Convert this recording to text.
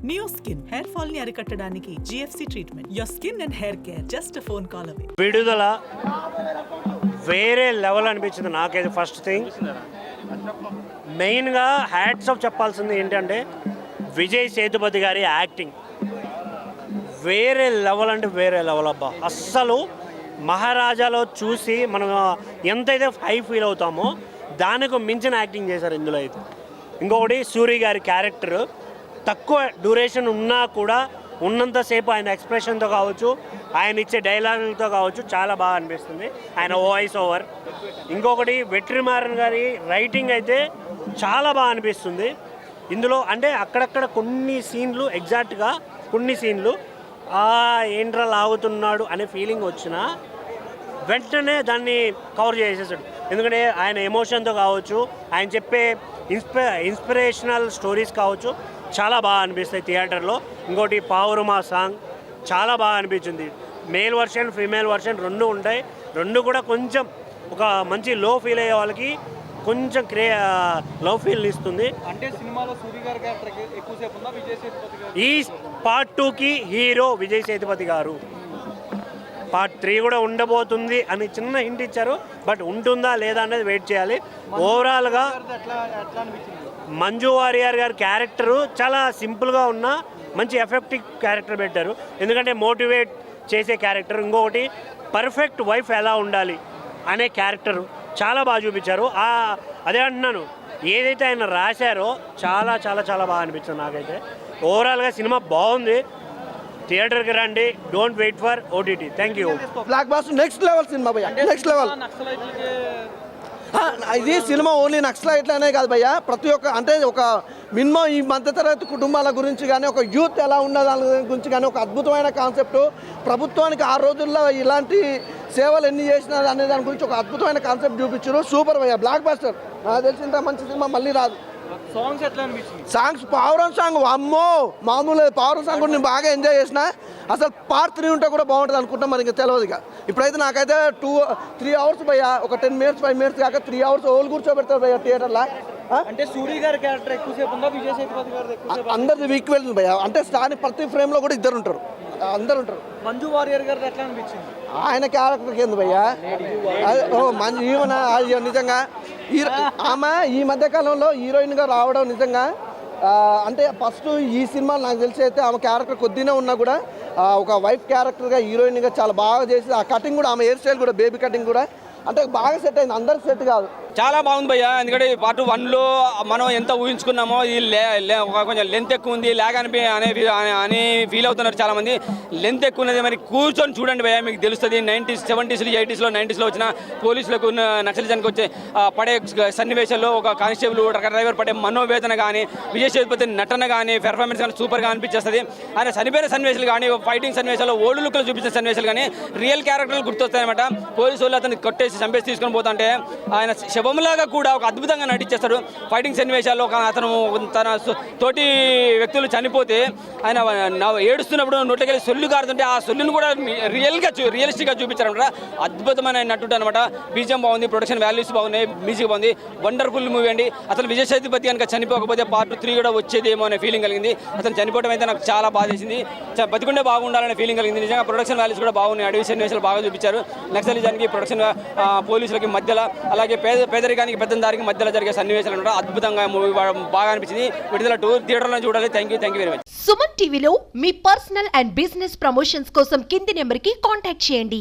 Neo skin hair fall ని అరికట్టడానికి GFC treatment. Your skin and hair care just a phone call away. విడుదల వేరే level అనిపించింది నాకైతే. ఫస్ట్ థింగ్ మెయిన్గా హ్యాట్స్ ఆఫ్ చెప్పాల్సింది ఏంటంటే విజయ్ సేతుపతి గారి యాక్టింగ్ వేరే లెవెల్ అంటే వేరే లెవెల్ అబ్బా. అస్సలు మహారాజాలో చూసి మనం ఎంతైతే హై ఫీల్ అవుతామో దానికి మించిన యాక్టింగ్ చేశారు ఇందులో అయితే. ఇంకొకటి సూరి గారి క్యారెక్టర్ తక్కువ డ్యూరేషన్ ఉన్నా కూడా ఉన్నంతసేపు ఆయన ఎక్స్ప్రెషన్తో కావచ్చు, ఆయన ఇచ్చే డైలాగులతో కావచ్చు చాలా బాగా అనిపిస్తుంది ఆయన వాయిస్ ఓవర్. ఇంకొకటి వెట్రిమారన్ గారి రైటింగ్ అయితే చాలా బాగా అనిపిస్తుంది ఇందులో. అంటే అక్కడక్కడ కొన్ని సీన్లు ఎగ్జాక్ట్గా కొన్ని సీన్లు ఏంట్రా లాగుతున్నాడు అనే ఫీలింగ్ వచ్చినా వెంటనే దాన్ని కవర్ చేసేసాడు. ఎందుకంటే ఆయన ఎమోషన్తో కావచ్చు, ఆయన చెప్పే ఇన్స్పిరేషనల్ స్టోరీస్ కావచ్చు చాలా బాగా అనిపిస్తాయి థియేటర్లో. ఇంకోటి పావురుమా సాంగ్ చాలా బాగా అనిపించింది. మేల్ వర్షన్ ఫీమేల్ వర్షన్ రెండు ఉంటాయి. రెండు కూడా కొంచెం ఒక మంచి లో ఫీల్ అయ్యే వాళ్ళకి కొంచెం లవ్ ఫీల్ ఇస్తుంది. అంటే సినిమాలో సూరి గారి క్యారెక్టర్ ఎక్కువసేపు ఉందా విజయ్ సేతుపతి గారు? ఈ పార్ట్ 2కి హీరో విజయ్ సేతుపతి గారు. పార్ట్ 3 కూడా ఉండబోతుంది అని చిన్న హింట్ ఇచ్చారు. బట్ ఉంటుందా లేదా అనేది వెయిట్ చేయాలి. ఓవరాల్గా మంజు వారియర్ గారి క్యారెక్టరు చాలా సింపుల్గా ఉన్న మంచి ఎఫెక్టివ్ క్యారెక్టర్ పెట్టారు. ఎందుకంటే మోటివేట్ చేసే క్యారెక్టర్. ఇంకొకటి పర్ఫెక్ట్ వైఫ్ ఎలా ఉండాలి అనే క్యారెక్టరు చాలా బాగా చూపించారు. అదే అంటున్నాను, ఏదైతే ఆయన రాశారో చాలా చాలా చాలా బాగా అనిపించింది నాకైతే. ఓవరాల్గా సినిమా బాగుంది. థియేటర్కి రండి. Don't wait for OTT. Thank you. Blockbuster next level cinema భయ్యా, నెక్స్ట్ లెవెల్. ఇది సినిమా ఓన్లీ నక్సలైట్లనే కాదు భయ్యా, ప్రతి ఒక్క అంటే ఒక మినిమం ఈ మధ్యతరగతి కుటుంబాల గురించి కానీ, ఒక యూత్ ఎలా ఉన్న దాని గురించి కానీ ఒక అద్భుతమైన కాన్సెప్ట్. ప్రభుత్వానికి ఆ రోజుల్లో ఇలాంటి సేవలు ఎన్ని చేసినారు అనే దాని గురించి ఒక అద్భుతమైన కాన్సెప్ట్ చూపించారు. సూపర్ భయ్యా, బ్లాక్ బాస్టర్. నాకు తెలిసిన మంచి సినిమా మళ్ళీ రాదు. సాంగ్స్ ఎట్లా అనిపించింది? సాంగ్స్ పావురం సాంగ్ అమ్మో మామూలు పావురం సాంగ్ కూడా నేను బాగా ఎంజాయ్ చేసిన. అసలు పార్ట్ 3 ఉంటే కూడా బాగుంటుంది అనుకుంటా, మరి ఇంకా తెలియదు. ఇక ఇప్పుడైతే నాకైతే 3 అవర్స్ భయ్యా, ఒక 10 మినిట్స్ 5 మినిట్స్ కాక 3 అవర్స్ ఓళ్ళు కూర్చోబెడతారు భయ్యా థియేటర్లో. అంటే సూరి గారి క్యారెక్టర్ ఎక్కువసేపు ఉందా విజయ్ సేతుపతి గారి ఎక్కువసేపు? అందరిది ఈక్వల్ ఉంది భయ్యా. అంటే స్టార్టింగ్ ప్రతి ఫ్రేమ్లో కూడా ఇద్దరు ఉంటారు, అందరు ఉంటారు. మంజు వారియర్ గారు ఎట్లా అనిపించింది? ఆయన క్యారెక్టర్కి ఏంది భయ్యా, మంచి ఈవెన నిజంగా ఆమె ఈ మధ్యకాలంలో హీరోయిన్గా రావడం నిజంగా అంటే ఫస్ట్ ఈ సినిమా నాకు తెలిసి అయితే ఆమె క్యారెక్టర్ కొద్దినే ఉన్నా కూడా ఒక వైఫ్ క్యారెక్టర్గా హీరోయిన్గా చాలా బాగా చేసి, ఆ కటింగ్ కూడా ఆమె హెయిర్ స్టైల్ కూడా బేబీ కటింగ్ కూడా అంటే బాగా సెట్ అయింది. అందరికి సెట్ కాదు. చాలా బాగుంది భయ్య. ఎందుకంటే పార్ట్ 1లో మనం ఎంత ఊహించుకున్నామో ఇది కొంచెం లెంత్ ఎక్కువ ఉంది, ల్యాగ్ అని ఫీల్ అవుతున్నారు చాలామంది. లెంత్ ఎక్కువ ఉన్నది, మరి కూర్చొని చూడండి భయ్య, మీకు తెలుస్తుంది. 90s 70s 80s 90sలో వచ్చిన పోలీసులకు నక్సలిజానికి వచ్చే పడే సన్నివేశాల్లో ఒక కానిస్టేబుల్ డ్రైవర్ పడే మనోవేదన కానీ, విజయ్ సేతుపతి నటన కానీ, పెర్ఫార్మెన్స్ కానీ సూపర్గా అనిపించేస్తుంది. ఆయన చనిపోయిన సన్నివేశాలు కానీ, ఫైటింగ్ సన్నివేశాల్లో ఓల్డ్ లుక్లో చూపించిన సన్నివేశాలు కానీ రియల్ క్యారెక్టర్లు గుర్తొస్తాయన్నమాట. పోలీసు వాళ్ళు అతను కొట్టేసి చంపేసి తీసుకొని పోతుంటే ఆయన శవంలాగా కూడా ఒక అద్భుతంగా నటించేస్తాడు. ఫైటింగ్ సన్నివేశాల్లో అతను తన తోటి వ్యక్తులు చనిపోతే ఆయన ఏడుస్తున్నప్పుడు నోట్లకెళ్ళి సొల్లు కారుతుంటే ఆ సొల్లును కూడా రియలిస్టిక్గా చూపించారనమాట. అద్భుతమైన నటుడు అనమాట. బీజం బాగుంది, ప్రొడక్షన్ వాల్యూస్ బాగున్నాయి, మ్యూజిక్ బాగుంది. వండర్ఫుల్ మూవీ అండి. అసలు విజయ్ సేతుపతి కనుక చనిపోకపోతే పార్ట్ 3 కూడా వచ్చేదేమో అనే ఫీలింగ్ కలిగింది. అతను చనిపోవడం అయితే నాకు చాలా బాధ చేసింది. బతికుండే బాగుండాలనే ఫీలింగ్ కలిగింది. నిజంగా ప్రొడక్షన్ వాల్యూస్ కూడా బాగున్నాయి. అడవి సన్నివేశాలు బాగా చూపించారు. నక్సలిజానికి ప్రొడక్షన్ పోలీసులకి మధ్యలో, అలాగే పేదరికానికి పెద్దందారికి మధ్యలో జరిగే సన్నివేశాలు కూడా అద్భుతంగా మూవీ బాగా అనిపించింది. విడుదల 2 థియేటర్లో చూడాలి. Thank you very much. Suman టీవీలో మీ పర్సనల్ అండ్ బిజినెస్ ప్రమోషన్స్ కోసం కింది నెంబర్కి కాంటాక్ట్ చేయండి.